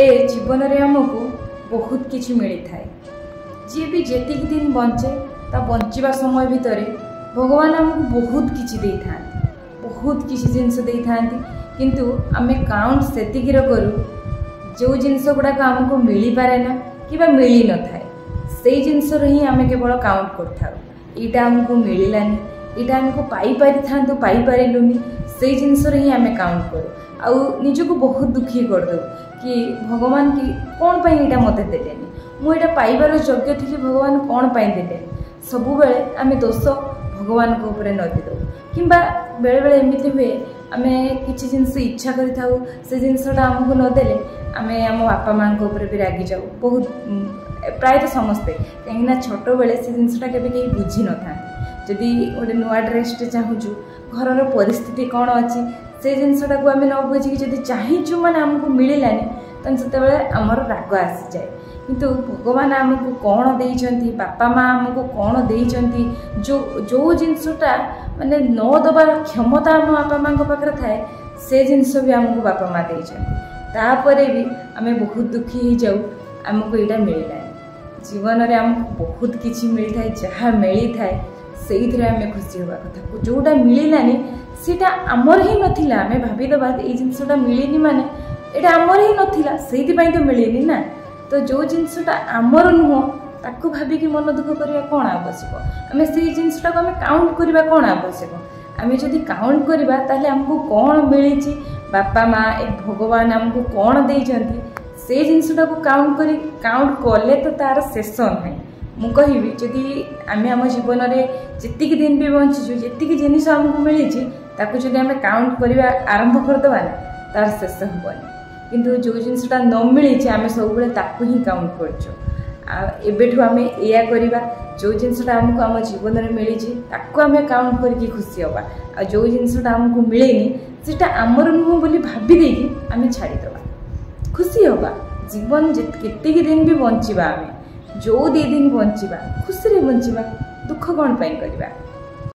ए जीवन रे हमको बहुत किछि मिली थाए। जी भी जेतिक दिन बंचे ता बंचिबा समय भितर भगवान हमको बहुत किछि देई थांती, बहुत किछि जिनस देई थांती, किंतु आमे काउंट सेतिकिर करू जो जिनस गुडा हमको मिली पारे ना किबा मिली न थाए सेई जिनस रही आमे केवल काउंट करथाउ। एटा हमको मिलिलानी, एटा हमको पाई पारि थांतु पाई पारिलुनी, सेई जिनस रही आमे काउंट करू आउ निजको बहुत दुखी कर दो कि भगवान की कौन पाई एटा मते देलेनी, मु एटा पाइबार योग्य थी, भगवान कौन पाई देलेनी। सबु बेले आमे दोष भगवान को ऊपर नदी दो किंबा बेले बेले एमिति हुए आमे किछि जिनस इच्छा करि थाउ से जिनसटा हमको न देले आमे हम बापा मां को ऊपर भी रागी जाऊ। बहुत प्रायतः समस्ते कहीं छोट बेले से जिनसटा केबे केही बुझी न था। जदि गोटे नुआ ड्रेसटे चाहूँ घर परिस्थिति कौन अच्छी से जिनसटा को आम न बुझिकी जदि चाहूँ मैंने आमको मिलानी तो से आमर राग आसी जाए। किंतु भगवान आमको कौन देइचंती, बापा माँ आमको कौन देइचंती, जो जिनसटा माने न दबार क्षमता आम बापा माँ पाखे थाए से जिनस भी आमको बापा माँ देइचंती, तापरे भी आम बहुत दुखी हो जाऊ आमको यहाँ मिलानी। जीवन में आमको बहुत किछि मिली थाए, जहाँ मिली थाए से आम खुशी हवा कथा। जोटा मिलानी सीटा आमर ही नथिला, आमे भाबीदबा ए जिनसटा मिलिनी माने एटा आमर ही नथिला सेइथिपाई तो मिलिनी ना। तो जो जिनसटा आमर नुह ताकू भाबिकी मन दुख करिया कोन आवश्यक, आमे सेइ जिनसटा को आमे काउंट करिबा कोन आवश्यक। आमे जदि काउंट करिबा ताले हमको कोन मिलिछि, बापा माँ ए भगवान हमको कोन देइचंती से जिनसटा को काउंट कले तो तार शेष नाही। मु कहबी जदि आमे आम जीवन में जेतिक दिन भी बंचीचु, जेतिक जिनिस हमको मिली ताकू जदि आमे काउंट करिबा आरंभ करदबा ना तार शेष होबनी। किंतु जो जिनसटा न मिली आमे सब बेले ताकू ही काउंट करछु। एबेठु आमे एया करिबा जो जिनसटा हमको आम जीवन में मिली ताकू आमे काउंट करके खुशी हवा, आ जो जिनसटा हमको मिलेनी सेटा आमर नुह बोली भाबी देकी आमे छाड़ीदबा, खुशी हवा। जीवन केतिक दिन भी बंचिबा, आमे जो 2 दिन बंचिबा खुशी रे बंचिबा, दुख कौन पाई करबा।